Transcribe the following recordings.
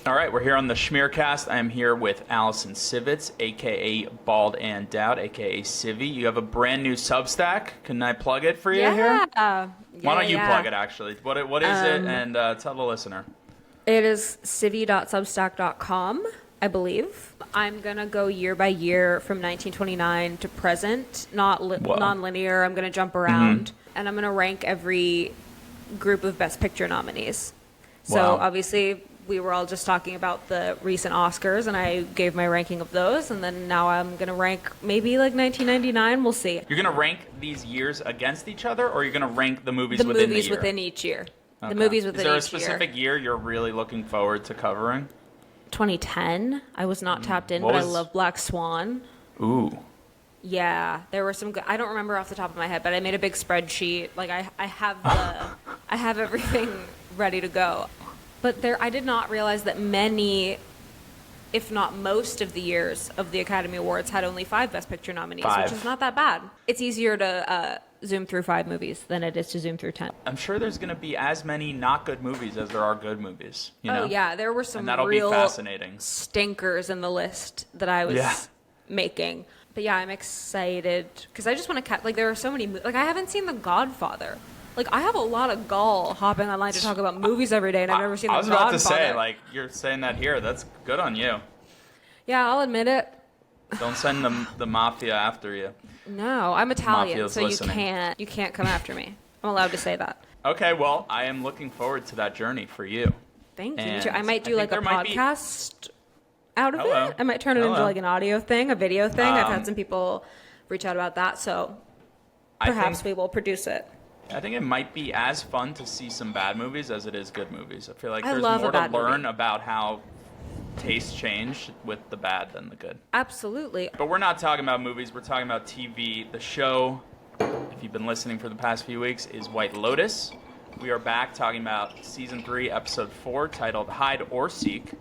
All right, we're here on the SchmearCast. I am here with Alison Sivitz, a.k.a. Bald and Dowd, a.k.a. Civvy. You have a brand new Substack. Can I plug it for you here? Why don't you plug it, actually? What is it? And tell the listener. It is civvy.substack.com, I believe. I'm going to go year by year from 1929 to present, non-linear. I'm going to jump around, and I'm going to rank every group of Best Picture nominees. So obviously, we were all just talking about the recent Oscars, and I gave my ranking of those, and then now I'm going to rank maybe like 1999. We'll see. You're going to rank these years against each other, or you're going to rank the movies within the year? The movies within each year. Okay. The movies within each year. Is there a specific year you're really looking forward to covering? 2010. I was not tapped in, but I love Black Swan. Ooh. Yeah, there were some good. I don't remember off the top of my head, but I made a big spreadsheet. Like I have I have everything ready to go. But I did not realize that many, if not most of the years of the Academy Awards had only 5 Best Picture nominees, which is not that bad. It's easier to zoom through 5 movies than it is to zoom through 10. I'm sure there's going to be as many not good movies as there are good movies. You know? Oh, yeah. There were some real fascinating stinkers in the list that I was making. But yeah, I'm excited because I just want to there are so many like I haven't seen The Godfather. Like I have a lot of gall hopping online to talk about movies every day, and I've never seen The Godfather. I was about to say, like, you're saying that here. That's good on you. Yeah, I'll admit it. Don't send the mafia after you. No, I'm Italian, Mafia's so listening. you can't come after me. I'm allowed to say that. Okay, well, I am looking forward to that journey for you. Thank you. I might do like a podcast out of it. I might turn it into like an audio thing, a video thing. I've had some people reach out about that, so perhaps we will produce it. I think it might be as fun to see some bad movies as it is good movies. I feel like there's more to learn about how tastes change with the bad than the good. Absolutely. But we're not talking about movies. We're talking about TV. The show, if you've been listening for the past few weeks, is White Lotus. We are back talking about Season 3, Episode 4, titled Hide or Seek.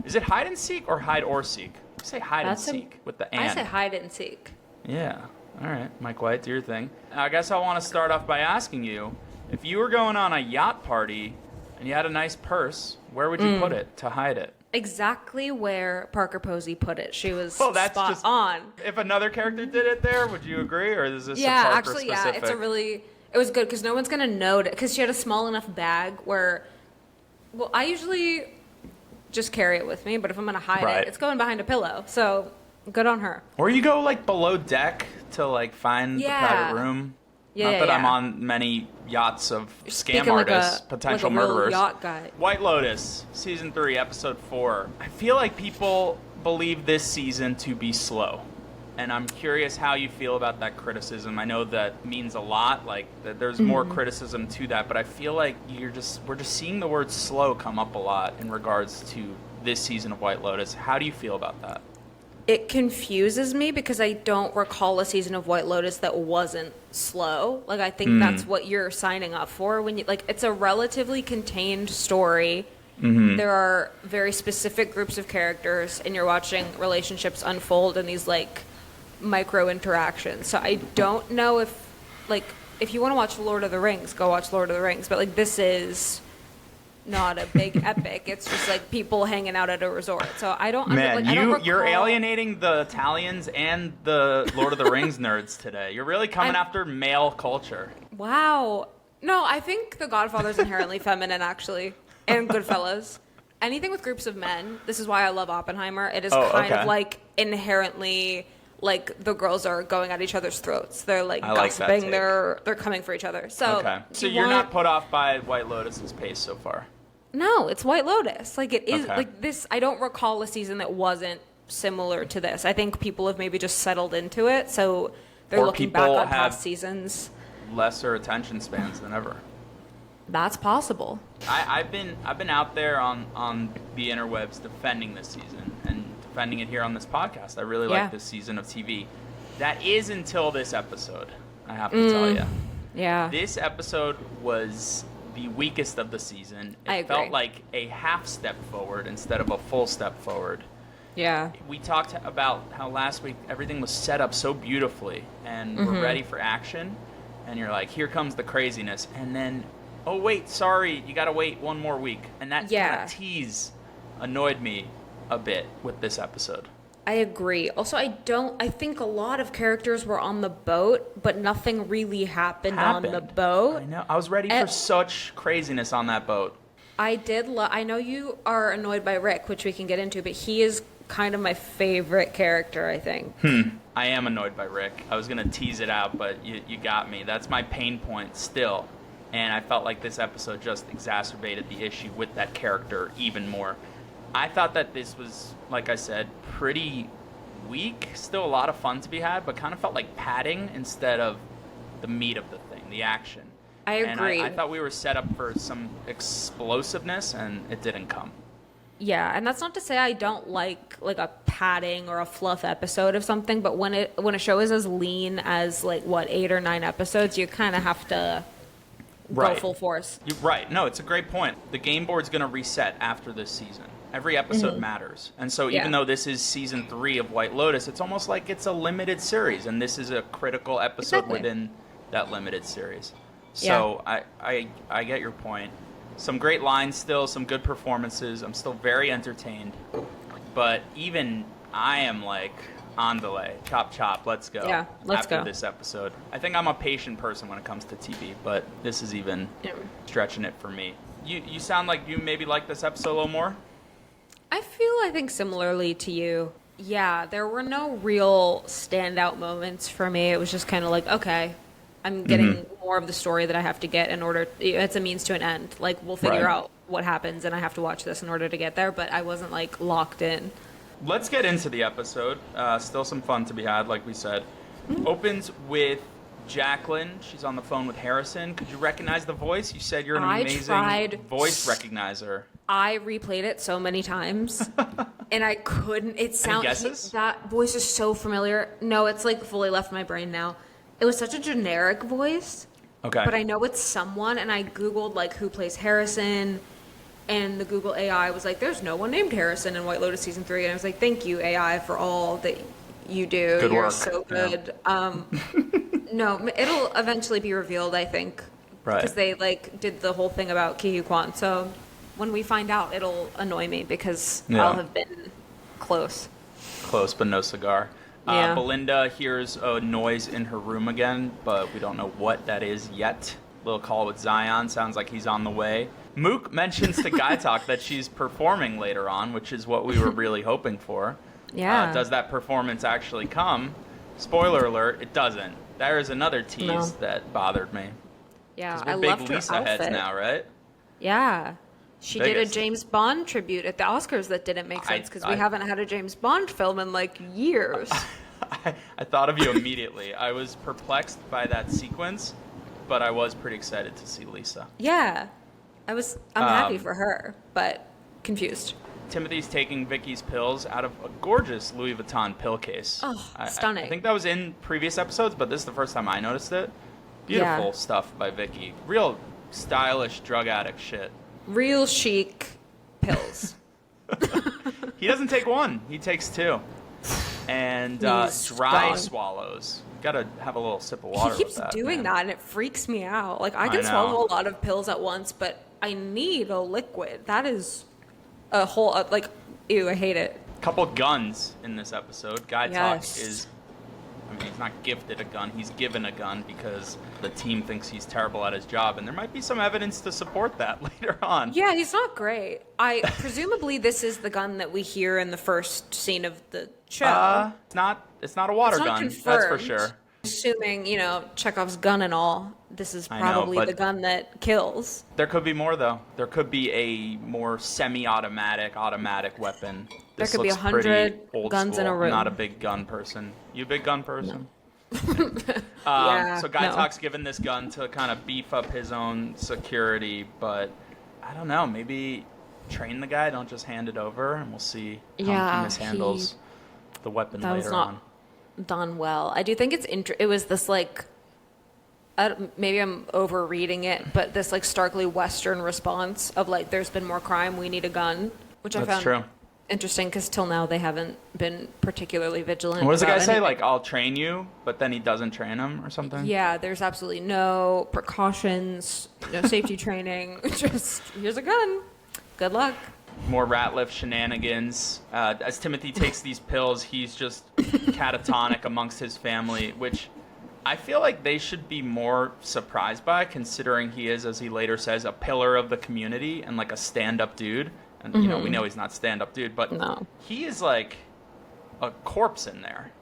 Is it Hide and Seek or Hide or Seek? I say Hide and Seek with the and. I say Hide and Seek. Yeah. All right, Mike White, do your thing. I guess I want to start off by asking you, if you were going on a yacht party and you had a nice purse, where would you put it to hide it? Exactly where Parker Posey put it. She was spot on. If another character did it there, would you agree, or is this a Parker specific? It was good because no one's going to know it because she had a small enough bag where, well, I usually just carry it with me, but if I'm going to hide it, it's going behind a pillow. So good on her. Or you go like below deck to like find the private room. Not that I'm on many yachts of scam artists, potential murderers. Yacht guy. White Lotus, Season 3, Episode 4. I feel like people believe this season to be slow. And I'm curious how you feel about that criticism. I know that means a lot, like that there's more criticism to that, but I feel like we're just seeing the word slow come up a lot in regards to this season of White Lotus. How do you feel about that? It confuses me because I don't recall a season of White Lotus that wasn't slow. Like, I think that's what you're signing up for when you, like, it's a relatively contained story. There are very specific groups of characters, and you're watching relationships unfold in these, like, micro interactions. So I don't know if, like, if you want to watch Lord of the Rings, go watch Lord of the Rings. But, like, this is not a big epic. It's just like people hanging out at a resort. So I don't. Man, you're alienating the Italians and the Lord of the Rings nerds today. You're really coming after male culture. Wow. No, I think The Godfather's inherently feminine, actually, and Goodfellas. Anything with groups of men. This is why I love Oppenheimer. It is kind of like inherently. Like the girls are going at each other's throats. They're like gossiping. They're coming for each other. So you're not put off by White Lotus's pace so far. No, it's White Lotus. Like it is like this. I don't recall a season that wasn't similar to this. I think people have maybe just settled into it, so they're looking back on past seasons. Lesser attention spans than ever. That's possible. I've been out there on the interwebs defending this season and defending it here on this podcast. I really like this season of TV. That is until this episode, I have to tell you. Yeah. This episode was the weakest of the season. It felt like a half step forward instead of a full step forward. Yeah. We talked about how last week everything was set up so beautifully and we're ready for action. And you're like, here comes the craziness. And then, oh, wait, sorry, you got to wait one more week. And that kind of tease annoyed me a bit with this episode. I agree. Also, I think a lot of characters were on the boat, but nothing really happened on the boat. I know. I was ready for such craziness on that boat. I know you are annoyed by Rick, which we can get into, but he is kind of my favorite character, I think. I am annoyed by Rick. I was going to tease it out, but you got me. That's my pain point still. And I felt like this episode just exacerbated the issue with that character even more. I thought that this was, like I said, pretty weak. Still a lot of fun to be had, but kind of felt like padding instead of the meat of the thing, the action. I agree. And I thought we were set up for some explosiveness, and it didn't come. Yeah, and that's not to say I don't like a padding or a fluff episode of something, but when a show is as lean as 8 or 9 episodes, you kind of have to go full force. You're right. No, it's a great point. The game board's going to reset after this season. Every episode matters. And so even though this is season 3 of White Lotus, it's almost like it's a limited series, and this is a critical episode within that limited series. So I get your point. Some great lines still, some good performances. I'm still very entertained. But even I am on delay. Chop, chop, let's go. Yeah, let's go. After this episode. I think I'm a patient person when it comes to TV, but this is even stretching it for me. You sound like you maybe like this episode a little more? I think similarly to you. Yeah, there were no real standout moments for me. It was just kind of okay, I'm getting more of the story that I have to get in order. It's a means to an end. We'll figure out what happens, and I have to watch this in order to get there. But I wasn't locked in. Let's get into the episode. Still some fun to be had, like we said. Opens with Jacqueline. She's on the phone with Harrison. Could you recognize the voice? You said you're an amazing voice recognizer. I replayed it so many times, and I couldn't. It sounds. Any guesses? That voice is so familiar. No, it's fully left my brain now. It was such a generic voice. Okay. But I know it's someone, and I Googled who plays Harrison, and the Google AI was there's no one named Harrison in White Lotus season 3, and I was think you AI for all that you do. Good You're work. so good. Yeah. No, it'll eventually be revealed, I think. Right. Because they did the whole thing about Ki-Hee Kwan. So when we find out, it'll annoy me because I'll have been close. Close, but no cigar. Yeah. Belinda hears a noise in her room again, but we don't know what that is yet. Little call with Zion. Sounds like he's on the way. Mook mentions to Gaitok that she's performing later on, which is what we were really hoping for. Yeah. Does that performance actually come? Spoiler alert, it doesn't. There is another tease that bothered me. Yeah, We're I big loved her Lisa outfit. heads now, right? Yeah. She did a James Bond tribute at the Oscars that didn't make sense because we haven't had a James Bond film in years. I thought of you immediately. I was perplexed by that sequence, but I was pretty excited to see Lisa. Yeah. I'm happy for her, but confused. Timothy's taking Vicky's pills out of a gorgeous Louis Vuitton pill case. Oh, stunning. I think that was in previous episodes, but this is the first time I noticed it. Beautiful stuff by Vicky. Real stylish drug addict shit. Real chic pills. He doesn't take one. He takes 2. And dry swallows. Gotta have a little sip of water. He keeps doing that, and it freaks me out. I can swallow a lot of pills at once, but I need a liquid. That is a whole, ew, I hate it. Couple guns in this episode. Gaitok is, he's not gifted a gun. He's given a gun because the team thinks he's terrible at his job, and there might be some evidence to support that later on. Yeah, he's not great. Presumably this is the gun that we hear in the first scene of the show. It's not a water gun. Confirmed. That's for sure. Assuming, Chekhov's gun and all, this is probably the gun that kills. There could be more, though. There could be a more semi-automatic, automatic weapon. There could be 100 guns in a room. I'm not a big gun person. You a big gun person? No. So Gaitok's given this gun to kind of beef up his own security, but I don't know. Maybe train the guy. Don't just hand it over, and we'll see how he mishandles the weapon later on. Done well. I do think it was this maybe I'm overreading it, but this starkly Western response of there's been more crime, we need a gun, which I found interesting because till now they haven't been particularly vigilant. What does the guy say? I'll train you, but then he doesn't train him or something? Yeah, there's absolutely no precautions, no safety training. Just here's a gun. Good luck. More Ratliff shenanigans. As Timothy takes these pills, he's just catatonic amongst his family, which I feel like they should be more surprised by, considering he is, as he later says, a pillar of the community and like a stand-up dude. And, you know, we know he's not stand-up dude, but he is like a corpse in there.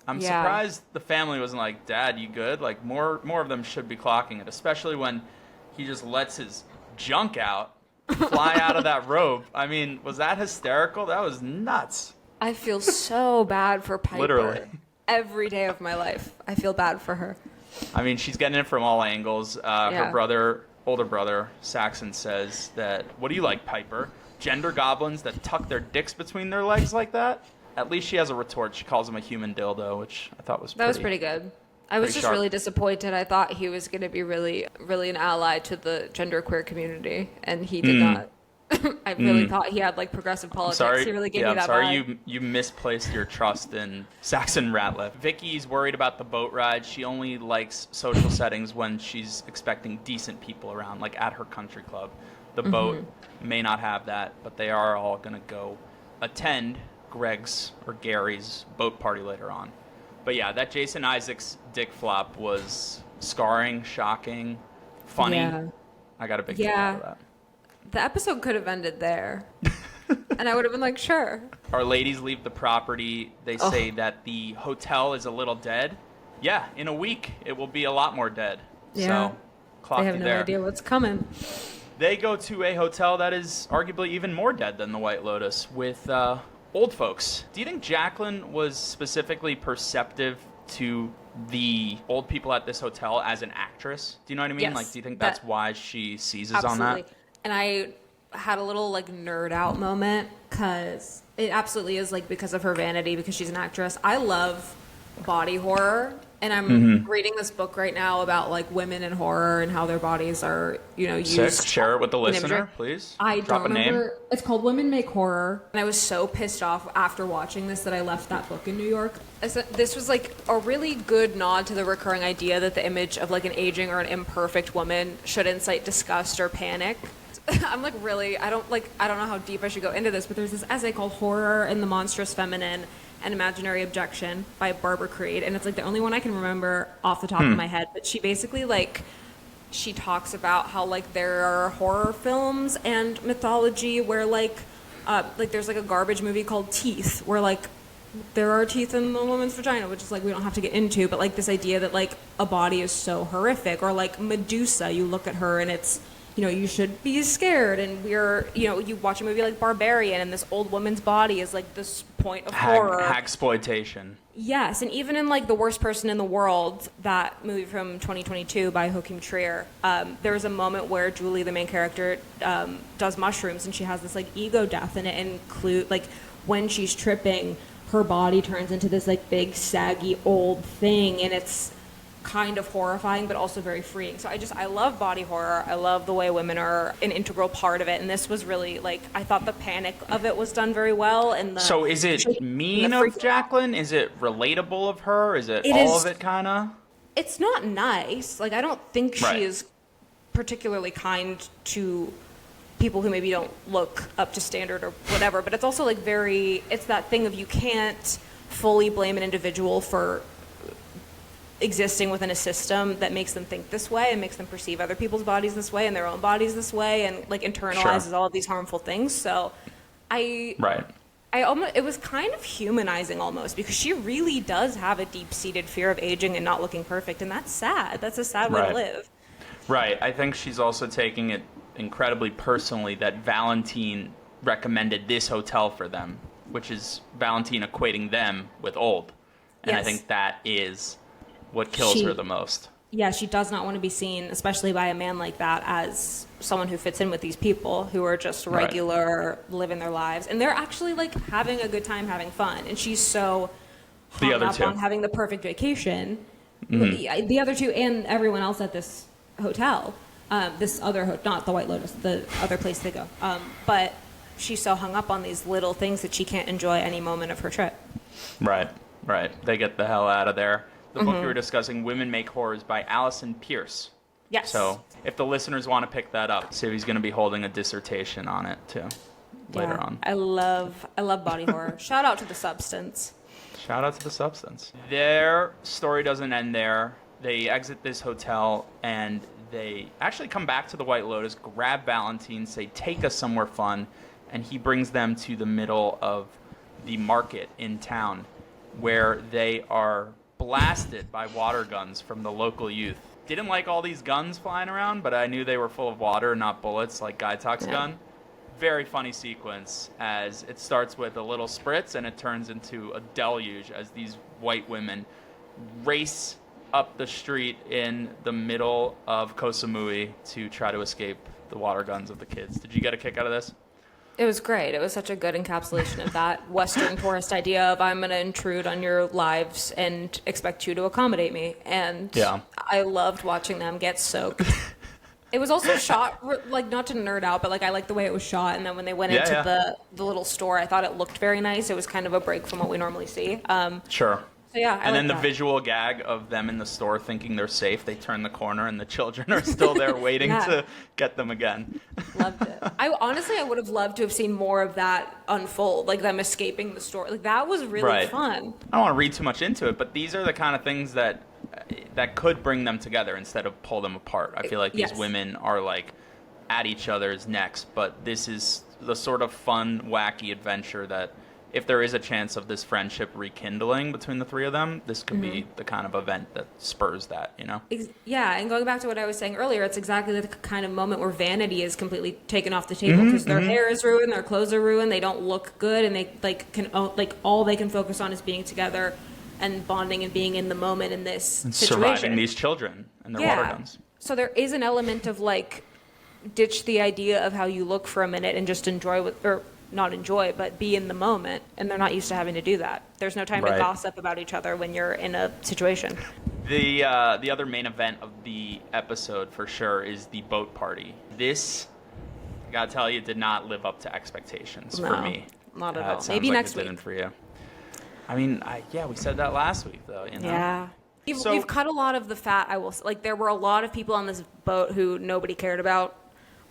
I'm surprised the family wasn't like, Dad, you good? Like, more of them should be clocking it, especially when he just lets his junk out, fly out of that robe. I mean, was that hysterical? That was nuts. I feel so bad for Piper. Literally. Every day of my life, I feel bad for her. I mean, she's getting it from all angles. Her older brother, Saxon, says that, what do you like, Piper? Gender goblins that tuck their dicks between their legs like that? At least she has a retort. She calls him a human dildo, which I thought was pretty good. I was just really disappointed. I thought he was going to be really, really an ally to the genderqueer community, and he did not. I really thought he had like progressive politics. He really gave me that vibe. You misplaced your trust in Saxon Ratliff. Vicky's worried about the boat ride. She only likes social settings when she's expecting decent people around, like at her country club. The boat may not have that, but they are all going to go attend Greg's or Gary's boat party later on. But yeah, that Jason Isaacs dick flop was scarring, shocking, funny. Yeah. I got a big kick out of that. The episode could have ended there. And I would have been like, sure. Our ladies leave the property. They say that the hotel is a little dead. Yeah, in a week, it will be a lot more dead. Yeah. So, clock they have no idea what's coming. They go to a hotel that is arguably even more dead than the White Lotus with old folks. Do you think Jacqueline was specifically perceptive to the old people at this hotel as an actress? Do you know what I mean? Yes, like, do you think that's why she seizes absolutely. on that? And I had a little like nerd out moment because it absolutely is like because of her vanity, because she's an actress. I love body horror, and I'm reading this book right now about like women in horror and how their bodies are, you know, used. Sick. Share it with the listener, please. I Drop don't a remember. name. It's called Women Make Horror, and I was so pissed off after watching this that I left that book in New York. This was like a really good nod to the recurring idea that the image of like an aging or an imperfect woman should incite disgust or panic. I'm like, really, I don't know how deep I should go into this, but there's this essay called Horror and the Monstrous Feminine, An Imaginary Objection by Barbara Creed, and it's like the only one I can remember off the top of my head, but she basically like, she talks about how like there are horror films and mythology where like there's like a garbage movie called Teeth, where like there are teeth in the woman's vagina, which is like we don't have to get into, but like this idea that like a body is so horrific, or like Medusa, you look at her and it's, you know, you should be scared, and we're, you know, you watch a movie like Barbarian and this old woman's body is like this point of horror. Hagsploitation. Yes, and even in like The Worst Person in the World, that movie from 2022 by Joachim Trier, there's a moment where Julie, the main character, does mushrooms, and she has this like ego death, and it include like when she's tripping, her body turns into this like big saggy old thing, and it's kind of horrifying but also very freeing. So I love body horror. I love the way women are an integral part of it, and this was really like, I thought the panic of it was done very well. And so is it mean of Jacqueline? Is it relatable of her? Is it all of it kind of? It's not nice. Like, I don't think she is particularly kind to people who maybe don't look up to standard or whatever, but it's also like it's that thing of you can't fully blame an individual for existing within a system that makes them think this way and makes them perceive other people's bodies this way and their own bodies this way, and like internalizes all of these harmful things. So it was kind of humanizing almost, because she really does have a deep-seated fear of aging and not looking perfect, and that's sad. That's a sad way to live. Right. I think she's also taking it incredibly personally that Valentine recommended this hotel for them, which is Valentine equating them with old. And I think that is what kills her the most. Yeah, she does not want to be seen, especially by a man like that, as someone who fits in with these people who are just regular, living their lives. And they're actually like having a good time, having fun. And she's so hung up on having the perfect vacation. The other two and everyone else at this hotel, not the White Lotus, the other place they go. But she's so hung up on these little things that she can't enjoy any moment of her trip. Right. They get the hell out of there. The book we were discussing, Women Make Horrors, by Alison Pierce. Yes. So if the listeners want to pick that up, so he's going to be holding a dissertation on it too. later on. I love body horror. Shout out to The Substance. Shout out to The Substance. Their story doesn't end there. They exit this hotel and they actually come back to the White Lotus, grab Valentine, say, take us somewhere fun, and he brings them to the middle of the market in town where they are blasted by water guns from the local youth. Didn't like all these guns flying around, but I knew they were full of water, not bullets like Gaitok's gun. Very funny sequence as it starts with a little spritz and it turns into a deluge as these white women race up the street in the middle of Koh Samui to try to escape the water guns of the kids. Did you get a kick out of this? It was great. It was such a good encapsulation of that Western tourist idea of I'm going to intrude on your lives and expect you to accommodate me. And I loved watching them get soaked. It was also shot, like, not to nerd out, but like I liked the way it was shot. And then when they went into the little store, I thought it looked very nice. It was kind of a break from what we normally see. Sure. So yeah, and then the visual gag of them in the store thinking they're safe. They turn the corner and the children are still there waiting to get them again. Loved it. I would have loved to have seen more of that unfold, like them escaping the store. Like that was really fun. I don't want to read too much into it, but these are the kind of things that could bring them together instead of pull them apart. I feel like these women are like at each other's necks, but this is the sort of fun, wacky adventure that if there is a chance of this friendship rekindling between the three of them, this could be the kind of event that spurs that, you know? Yeah, and going back to what I was saying earlier, it's exactly the kind of moment where vanity is completely taken off the table because their hair is ruined, their clothes are ruined, they don't look good, and they all they can focus on is being together and bonding and being in the moment in this and situation. Surviving these children and their water guns. So there is an element of like ditch the idea of how you look for a minute and just enjoy or not enjoy, but be in the moment. And they're not used to having to do that. There's no time to gossip about each other when you're in a situation. The other main event of the episode for sure is the boat party. This, I gotta tell you, did not live up to expectations for me. Not at all. Maybe next week. Didn't for you. I mean, we said that last week though, you know? Yeah. We've cut a lot of the fat, I will say. Like, there were a lot of people on this boat who nobody cared about.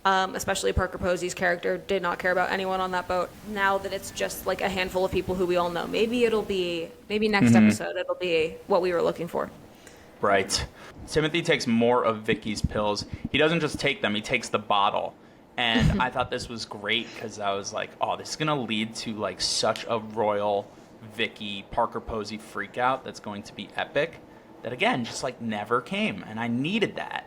Especially Parker Posey's character did not care about anyone on that boat. Now that it's just like a handful of people who we all know, maybe next episode it'll be what we were looking for. Right. Timothy takes more of Vicky's pills. He doesn't just take them, he takes the bottle. And I thought this was great because I was like, oh, this is going to lead to like such a royal Vicky Parker Posey freak out that's going to be epic. That again, just like never came. And I needed that.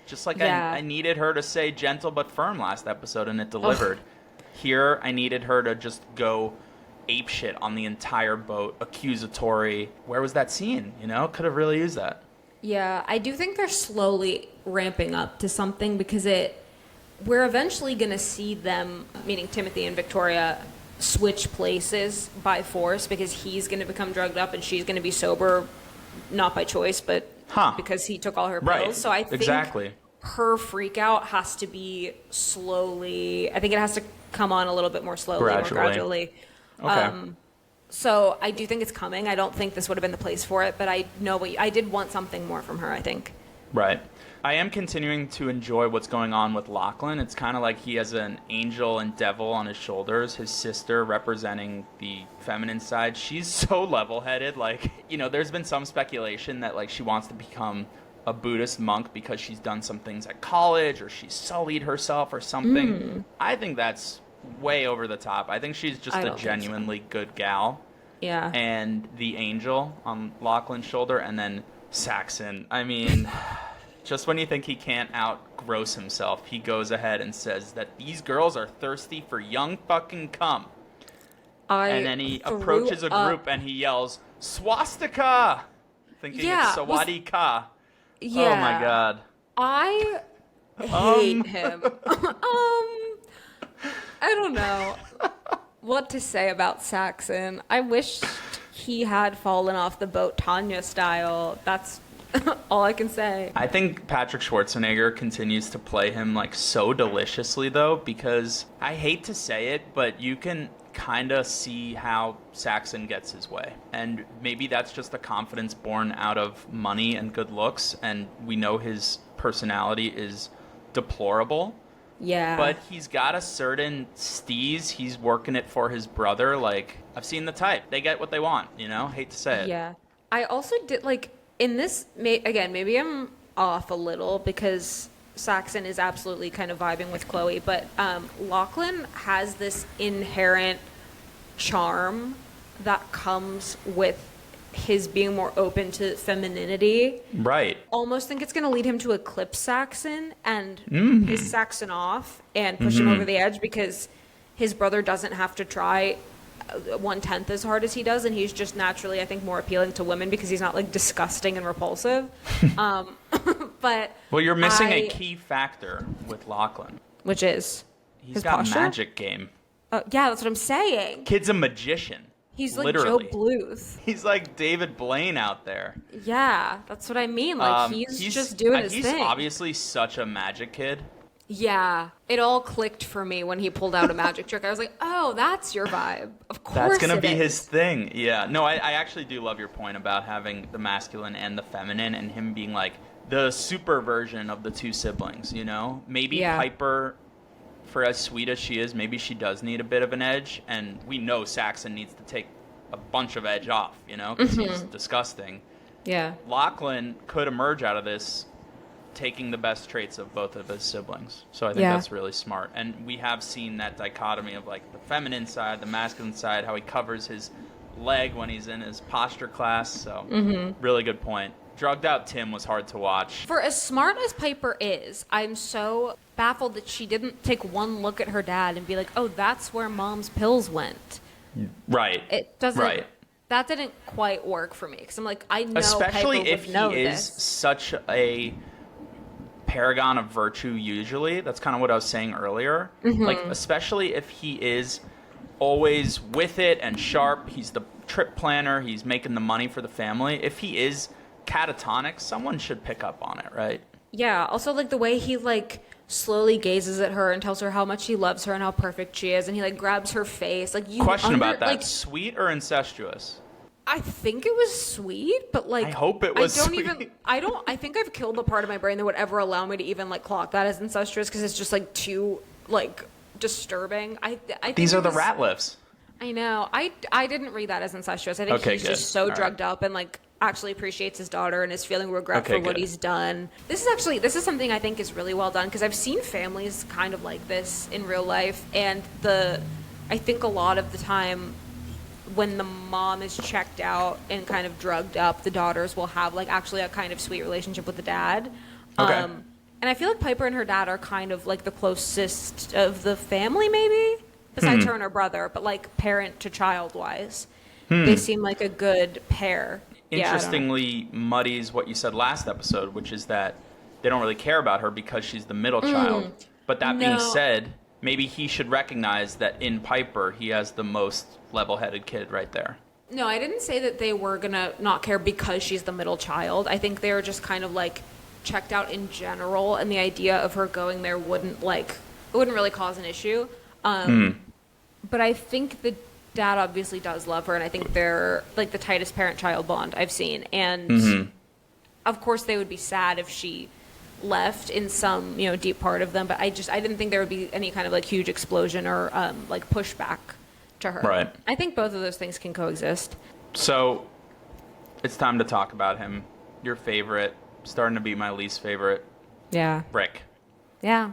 Just like I needed her to say gentle but firm last episode, and it delivered. Here, I needed her to just go apeshit on the entire boat, accusatory. Where was that scene? You know, could have really used that. Yeah, I do think they're slowly ramping up to something because we're eventually going to see them, meaning Timothy and Victoria, switch places by force because he's going to become drugged up and she's going to be sober, not by choice, but because he took all her pills. Right. So I think her freak out has to be slowly. I think it has to come on a little bit more slowly, more gradually. Okay. So I do think it's coming. I don't think this would have been the place for it, but I know I did want something more from her, I think. Right. I am continuing to enjoy what's going on with Lachlan. It's kind of like he has an angel and devil on his shoulders. His sister representing the feminine side. She's so level-headed. Like, you know, there's been some speculation that like she wants to become a Buddhist monk because she's done some things at college or she's sullied herself or something. I think that's way over the top. I think she's just a genuinely good gal. Yeah. And the angel on Lachlan's shoulder, and then Saxon. I mean... Just when you think he can't outgross himself, he goes ahead and says that these girls are thirsty for young fucking cum. And then he approaches a group and he yells, swastika! Thinking it's Sawadee Ka. Yeah. Oh my god. I hate him. I don't know what to say about Saxon. I wish he had fallen off the boat Tanya style. That's all I can say. I think Patrick Schwarzenegger continues to play him like so deliciously though, because I hate to say it, but you can kind of see how Saxon gets his way. And maybe that's just a confidence born out of money and good looks, and we know his personality is deplorable, Yeah. But he's got a certain steez. He's working it for his brother. Like, I've seen the type. They get what they want, you know? Hate to say it. Yeah. I also did, like, in this, again, maybe I'm off a little because Saxon is absolutely kind of vibing with Chloe, but Lachlan has this inherent charm that comes with his being more open to femininity. Right. Almost think it's going to lead him to eclipse Saxon and piss Saxon off and push him over the edge because his brother doesn't have to try 1/10 as hard as he does, and he's just naturally, I think, more appealing to women because he's not like disgusting and repulsive. But well, you're missing a key factor with Lachlan, which is he's got posture? magic game. Yeah, that's what I'm saying. Kid's a magician. He's like literally. Joe Bluth. He's like David Blaine out there. Yeah, that's what I mean. Like he's just doing his thing. He's obviously such a magic kid. Yeah, it all clicked for me when he pulled out a magic trick. I was like, oh, that's your vibe. Of course That's going to be is. his thing. Yeah. No, I actually do love your point about having the masculine and the feminine and him being like the super version of the two siblings, you know? Maybe Piper, for as sweet as she is, maybe she does need a bit of an edge, and we know Saxon needs to take a bunch of edge off, you know, because he's disgusting. Yeah. Lachlan could emerge out of this taking the best traits of both of his siblings. So I think that's really smart. And we have seen that dichotomy of like the feminine side, the masculine side, how he covers his leg when he's in his posture class. So really good point. Drugged out Tim was hard to watch. For as smart as Piper is, I'm so baffled that she didn't take one look at her dad and be like, oh, that's where mom's pills went. Right. It doesn't. Right. That didn't quite work for me because I'm like, I know especially Piper if would know he is this. such a paragon of virtue usually. That's kind of what I was saying earlier. Like, especially if he is always with it and sharp, he's the trip planner, he's making the money for the family. If he is catatonic, someone should pick up on it, right? Yeah. Also, like the way he like slowly gazes at her and tells her how much he loves her and how perfect she is, and he like grabs her face. Like you. Question about that: like, sweet or incestuous? I think it was sweet, but like I hope it was sweet. I think I've killed the part of my brain that would ever allow me to even like clock that as incestuous because it's just like too like disturbing. I think These are the rat lifts. I know. I didn't read that as incestuous. I think he's just so drugged up and like actually appreciates his daughter and is feeling regret for what he's done. This is something I think is really well done because I've seen families kind of like this in real life, and I think a lot of the time when the mom is checked out and kind of drugged up, the daughters will have like actually a kind of sweet relationship with the dad. And I feel like Piper and her dad are kind of like the closest of the family, maybe besides her and her brother, but like parent to child wise, they seem like a good pair. Interestingly, muddies what you said last episode, which is that they don't really care about her because she's the middle child. But that being said, maybe he should recognize that in Piper, he has the most level-headed kid right there. No, I didn't say that they were going to not care because she's the middle child. I think they were just kind of like checked out in general, and the idea of her going there wouldn't really cause an issue. But I think the dad obviously does love her, and I think they're like the tightest parent-child bond I've seen. And of course they would be sad if she left in some, deep part of them, but I didn't think there would be any kind of like huge explosion or like pushback to her. Right. I think both of those things can coexist. So it's time to talk about him. Your favorite, starting to be my least favorite. Yeah. Rick. Yeah.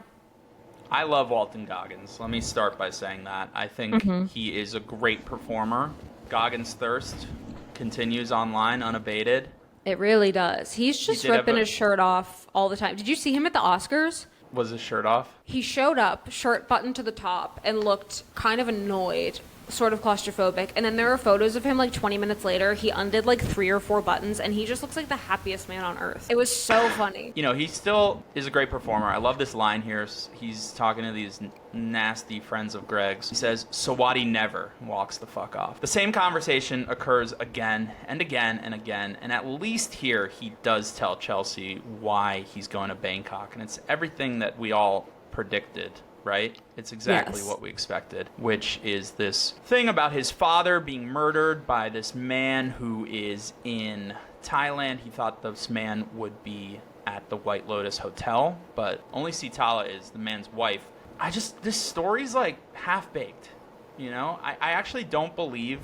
I love Walton Goggins. Let me start by saying that. I think he is a great performer. Goggins' thirst continues online unabated. It really does. He's just ripping his shirt off all the time. Did you see him at the Oscars? Was his shirt off? He showed up, shirt buttoned to the top, and looked kind of annoyed, sort of claustrophobic. And then there are photos of him like 20 minutes later. He undid like 3 or 4 buttons, and he just looks like the happiest man on earth. It was so funny. He still is a great performer. I love this line here. He's talking to these nasty friends of Greg's. He says, Sawadi never walks the fuck off. The same conversation occurs again and again and again, and at least here he does tell Chelsea why he's going to Bangkok, and it's everything that we all predicted. Right? It's exactly what we expected, which is this thing about his father being murdered by this man who is in Thailand. He thought this man would be at the White Lotus Hotel, but only Sitala is the man's wife. this story's like half-baked, you know? I actually don't believe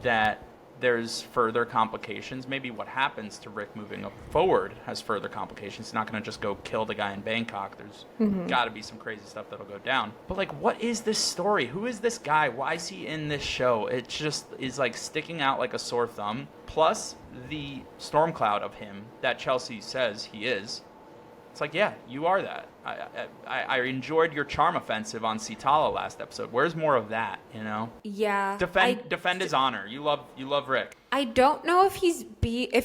that there's further complications. Maybe what happens to Rick moving up forward has further complications. He's not going to just go kill the guy in Bangkok. There's got to be some crazy stuff that'll go down. But like, what is this story? Who is this guy? Why is he in this show? It just is like sticking out like a sore thumb. Plus the storm cloud of him that Chelsea says he is. It's like, yeah, you are that. I enjoyed your charm offensive on Sitala last episode. Where's more of that, you know? Yeah. Defend his honor. You love Rick. I don't know if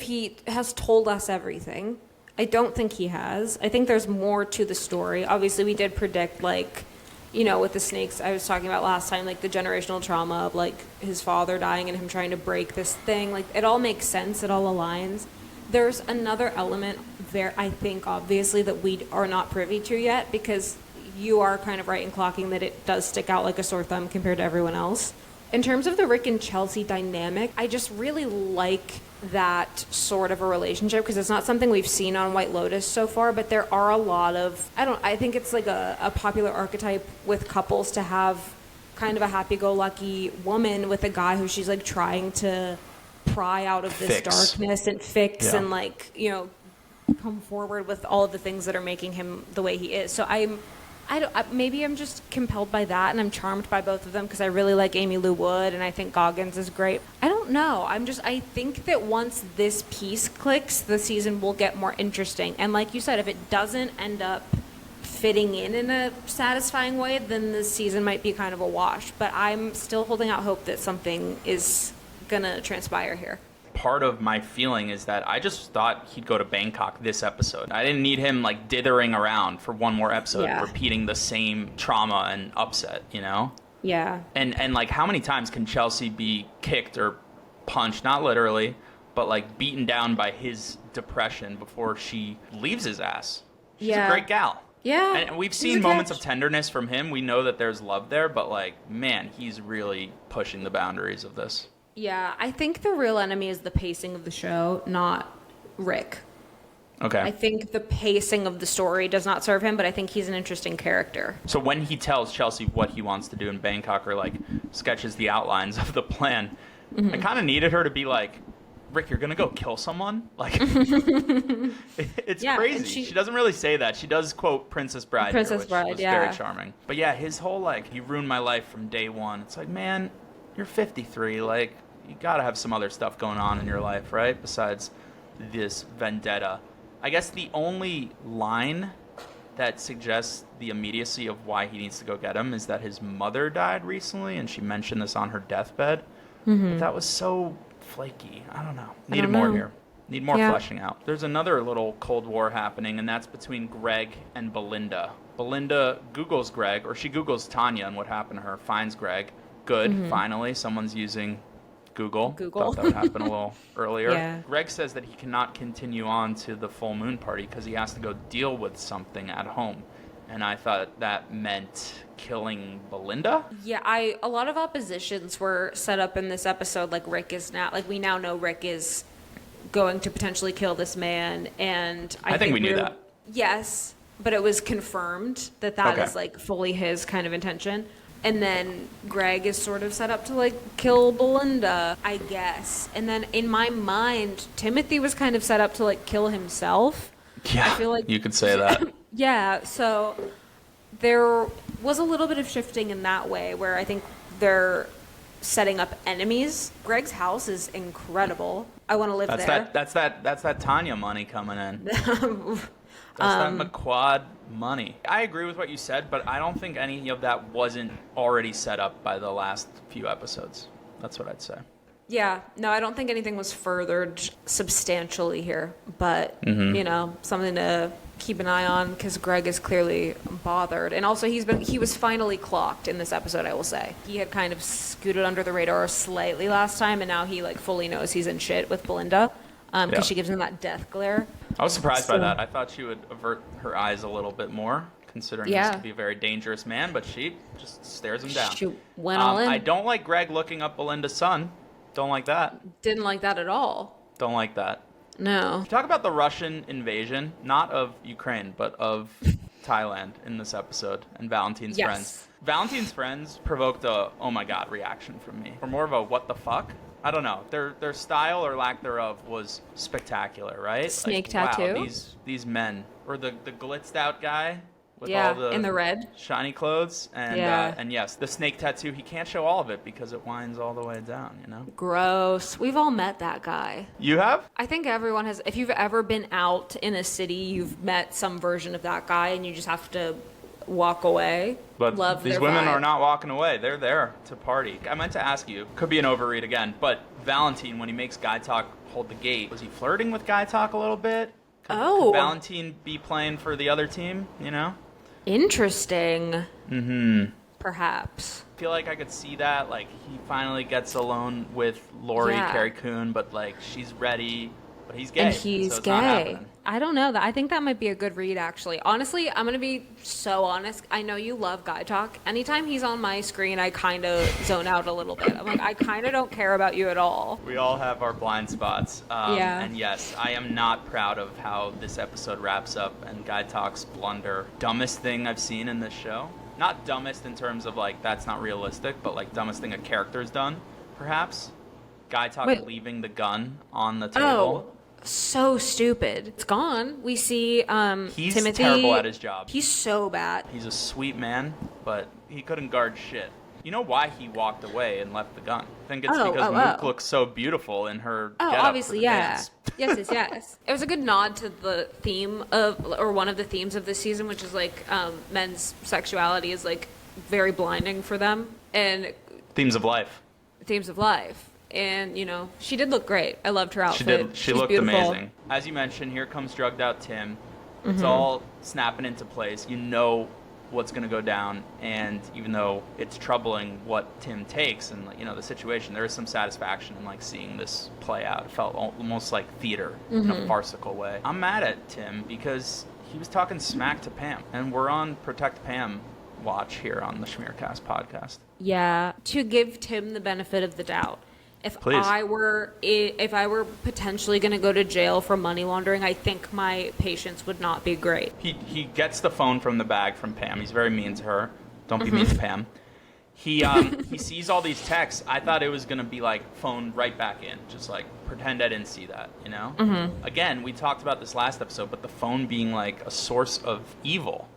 he has told us everything. I don't think he has. I think there's more to the story. Obviously, we did predict, like, you know, with the snakes I was talking about last time, like the generational trauma of like his father dying and him trying to break this thing. Like, it all makes sense. It all aligns. There's another element there, I think, obviously, that we are not privy to yet, because you are kind of right in clocking that it does stick out like a sore thumb compared to everyone else. In terms of the Rick and Chelsea dynamic, I just really like that sort of a relationship, because it's not something we've seen on White Lotus so far, but there are a lot of, I think it's like a popular archetype with couples to have kind of a happy-go-lucky woman with a guy who she's like trying to pry out of this darkness and fix and like, you know, come forward with all of the things that are making him the way he is. So maybe I'm just compelled by that, and I'm charmed by both of them because I really like Amy Lou Wood and I think Goggins is great. I don't know. I think that once this piece clicks, the season will get more interesting. And like you said, if it doesn't end up fitting in a satisfying way, then the season might be kind of a wash. But I'm still holding out hope that something is gonna transpire here. Part of my feeling is that I just thought he'd go to Bangkok this episode. I didn't need him like dithering around for one more episode, repeating the same trauma and upset, you know? Yeah. And like, how many times can Chelsea be kicked or punched, not literally, but like beaten down by his depression before she leaves his ass? She's a great gal. Yeah. And we've seen moments of tenderness from him. We know that there's love there, but like, man, he's really pushing the boundaries of this. Yeah, I think the real enemy is the pacing of the show, not Rick. Okay. I think the pacing of the story does not serve him, but I think he's an interesting character. So when he tells Chelsea what he wants to do in Bangkok, or like sketches the outlines of the plan, I kind of needed her to be like, Rick, you're going to go kill someone? Like, it's crazy. She doesn't really say that. She does quote Princess Bride here, which was very charming. But yeah, his whole like, he ruined my life from day one. It's like, man, you're 53. Like, you got to have some other stuff going on in your life, right? Besides this vendetta. I guess the only line that suggests the immediacy of why he needs to go get him is that his mother died recently, and she mentioned this on her deathbed. But that was so flaky. I don't know. Needed more here. Need more fleshing out. There's another little Cold War happening, and that's between Greg and Belinda. Belinda Googles Greg, or she Googles Tanya and what happened to her, finds Greg. Good. Finally, someone's using Google. Thought that would happen a little earlier. Yeah. Greg says that he cannot continue on to the full moon party because he has to go deal with something at home. And I thought that meant killing Belinda? Yeah, a lot of oppositions were set up in this episode. Like, Rick is now, like, we now know Rick is going to potentially kill this man. And I think we knew that. Yes, but it was confirmed that is, like, fully his kind of intention. And then Greg is sort of set up to, like, kill Belinda, I guess. And then in my mind, Timothy was kind of set up to, like, kill himself. Yeah, I feel like, you could say that. Yeah, so there was a little bit of shifting in that way where I think they're setting up enemies. Greg's house is incredible. I want to live there. That's that Tanya money coming in. That's that McQuad money. I agree with what you said, but I don't think any of that wasn't already set up by the last few episodes. That's what I'd say. Yeah, no, I don't think anything was furthered substantially here, but, you know, something to keep an eye on because Greg is clearly bothered. And also he was finally clocked in this episode, I will say. He had kind of scooted under the radar slightly last time, and now he, like, fully knows he's in shit with Belinda because she gives him that death glare. I was surprised by that. I thought she would avert her eyes a little bit more, considering this could be a very dangerous man, but she just stares him down. She went all in. I don't like Greg looking up Belinda's son. Don't like that. Didn't like that at all. Don't like that. No. Talk about the Russian invasion, not of Ukraine, but of Thailand in this episode and Valentine's Yes. friends. Valentine's friends provoked a "oh my god" reaction from me, or more of a "what the fuck." I don't know. Their style or lack thereof was spectacular, right? Snake Wow, tattoo? these men, or the glitzed out guy with Yeah, all the in the red. shiny clothes, and Yeah. and yes, the snake tattoo. He can't show all of it because it winds all the way down. You know. Gross. We've all met that guy. You have? I think everyone has. If you've ever been out in a city, you've met some version of that guy, and you just have to walk away. But Love these their women vibe. are not walking away. They're there to party. I meant to ask you, could be an overread again, but Valentine, when he makes Gaitok hold the gate, was he flirting with Gaitok a little bit? Could Valentine be playing for the other team, you know? Interesting. Mm-hmm. Perhaps. I feel like I could see that. Like, he finally gets alone with Lori, Yeah. Carrie Coon, but, like, she's ready, but he's gay. And he's so it's not gay. happening. I don't know. I think that might be a good read, actually. Honestly, I'm going to be so honest. I know you love Gaitok. Anytime he's on my screen, I kind of zone out a little bit. I'm like, I kind of don't care about you at all. We all have our blind spots. Yeah. And yes, I am not proud of how this episode wraps up and Gaitok's blunder. Dumbest thing I've seen in this show. Not dumbest in terms of, like, that's not realistic, but, like, dumbest thing a character's done, perhaps. Gaitok leaving the gun on the table. Oh, so stupid. It's gone. We see He's Timothy. terrible at his job. He's so bad. He's a sweet man, but he couldn't guard shit. You know why he walked away and left the gun? I think it's because Mook looks so beautiful in her getup Obviously, for the yeah. dance. Yes. It was a good nod to the theme of, or one of the themes of this season, which is like men's sexuality is like very blinding for them, and Themes of life. themes of life. And, you know, she did look great. I loved her outfit. She She's looked beautiful. amazing. As you mentioned, here comes drugged out Tim. It's all snapping into place. You know what's going to go down, and even though it's troubling what Tim takes and, you know, the situation, there is some satisfaction in, like, seeing this play out. It felt almost like theater in a farcical way. I'm mad at Tim because he was talking smack to Pam, and we're on Protect Pam watch here on the SchmearCast podcast. Yeah, to give Tim the benefit of the doubt. If Please. I were potentially going to go to jail for money laundering, I think my patience would not be great. He gets the phone from the bag from Pam. He's very mean to her. Don't be mean to Pam. He sees all these texts. I thought it was going to be like phone right back in. Just like pretend I didn't see that, you know? Again, we talked about this last episode, but the phone being like a source of evil.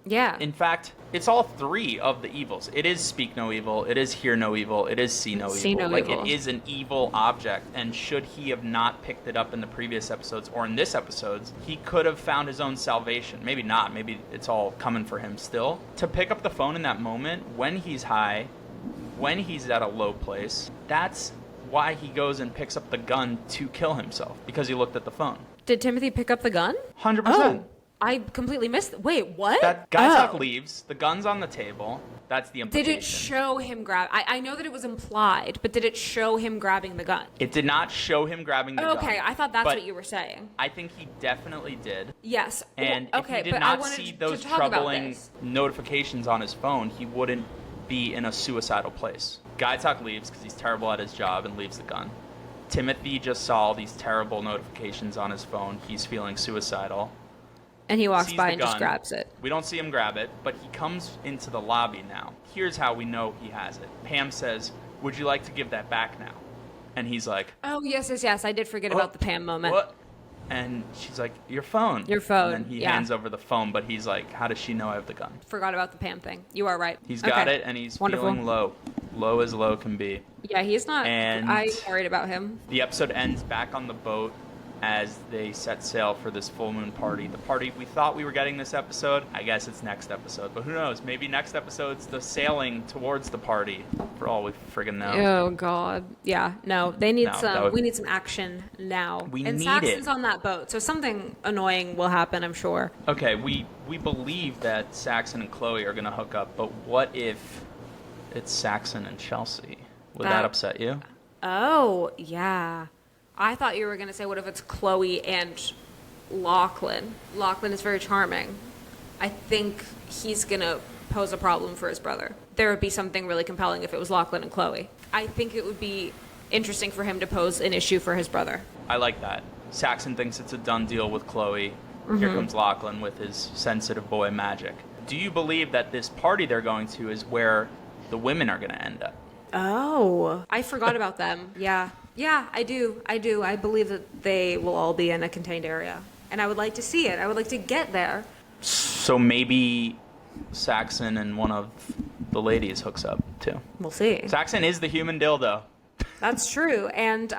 Yeah. In fact, it's all three of the evils. It is speak no evil, it is hear no evil, it is see no evil. Like, it is an evil object, and should he have not picked it up in the previous episodes or in this episodes, he could have found his own salvation. Maybe not. Maybe it's all coming for him still. To pick up the phone in that moment, when he's high, when he's at a low place, that's why he goes and picks up the gun to kill himself, because he looked at the phone. Did Timothy pick up the gun? 100%. I completely missed. Wait, what? That Gaitok leaves. The gun's on the table. That's the implication. Did it show him grab? I know that it was implied, but did it show him grabbing the gun? It did not show him grabbing the gun. Okay, I thought that's but what you were saying. I think he definitely did. Yes. And okay, if he did but not I wanted see to those talk about troubling this. notifications on his phone, he wouldn't be in a suicidal place. Gaitok leaves because he's terrible at his job and leaves the gun. Timothy just saw all these terrible notifications on his phone. He's feeling suicidal. And he walks Sees by the and just gun. grabs it. We don't see him grab it, but he comes into the lobby now. Here's how we know he has it. Pam says, "Would you like to give that back now?" And he's like, Oh, yes. I did forget about the Pam moment. "What?" And she's like, "Your phone." Your phone, And then he yeah. hands over the phone, but he's like, "How does she know I have the gun?" Forgot about the Pam thing. You are right. He's got Okay. it, and he's Wonderful. feeling low. Low as low can be. Yeah, he's not. And- I'm worried about him. The episode ends back on the boat as they set sail for this full moon party. The party we thought we were getting this episode, I guess it's next episode. But who knows? Maybe next episode's the sailing towards the party, for all we friggin' know. Oh God. Yeah. No. They need No, some. that would- We need some action now. We and need Saxon's it. on that boat, so something annoying will happen. I'm sure. Okay, we believe that Saxon and Chloe are going to hook up, but what if it's Saxon and Chelsea? Would that upset you? Oh yeah. I thought you were gonna say, what if it's Chloe and Lachlan? Lachlan is very charming. I think he's gonna pose a problem for his brother. There would be something really compelling if it was Lachlan and Chloe. I think it would be interesting for him to pose an issue for his brother. I like that. Saxon thinks it's a done deal with Chloe. Here comes Lachlan with his sensitive boy magic. Do you believe that this party they're going to is where the women are going to end up? Oh, I forgot about them. Yeah. Yeah, I do. I believe that they will all be in a contained area. And I would like to see it. I would like to get there. So maybe Saxon and one of the ladies hooks up, too. We'll see. Saxon is the human dildo. That's true. And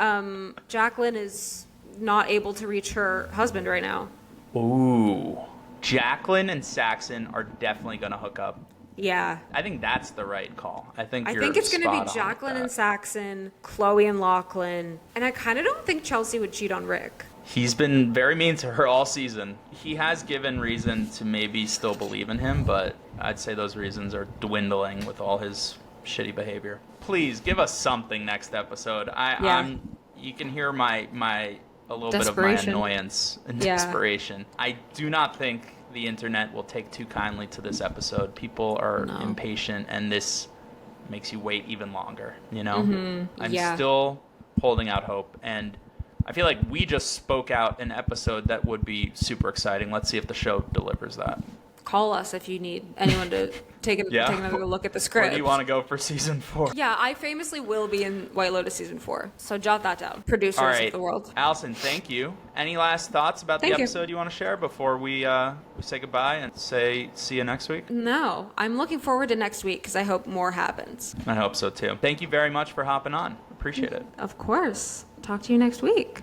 Jacqueline is not able to reach her husband right now. Ooh. Jacqueline and Saxon are definitely going to hook up. Yeah. I think that's the right call. I think it's going to be Jacqueline and Saxon, Chloe and Lachlan. And I kind of don't think Chelsea would cheat on Rick. He's been very mean to her all season. He has given reason to maybe still believe in him, but I'd say those reasons are dwindling with all his shitty behavior. Please give us something next episode. You can hear a little bit of my annoyance and desperation. I do not think the internet will take too kindly to this episode. People are impatient, and this makes you wait even longer, you know? I'm still holding out hope, and I feel like we just spoke out an episode that would be super exciting. Let's see if the show delivers that. Call us if you need anyone to take another look at the script. Where do you want to go for season 4? Yeah, I famously will be in White Lotus season 4. So jot that down. Producers of the world. Alison, thank you. Any last thoughts about the episode you want to share before we say goodbye and say see you next week? No, I'm looking forward to next week because I hope more happens. I hope so too. Thank you very much for hopping on. Appreciate it. Of course. Talk to you next week.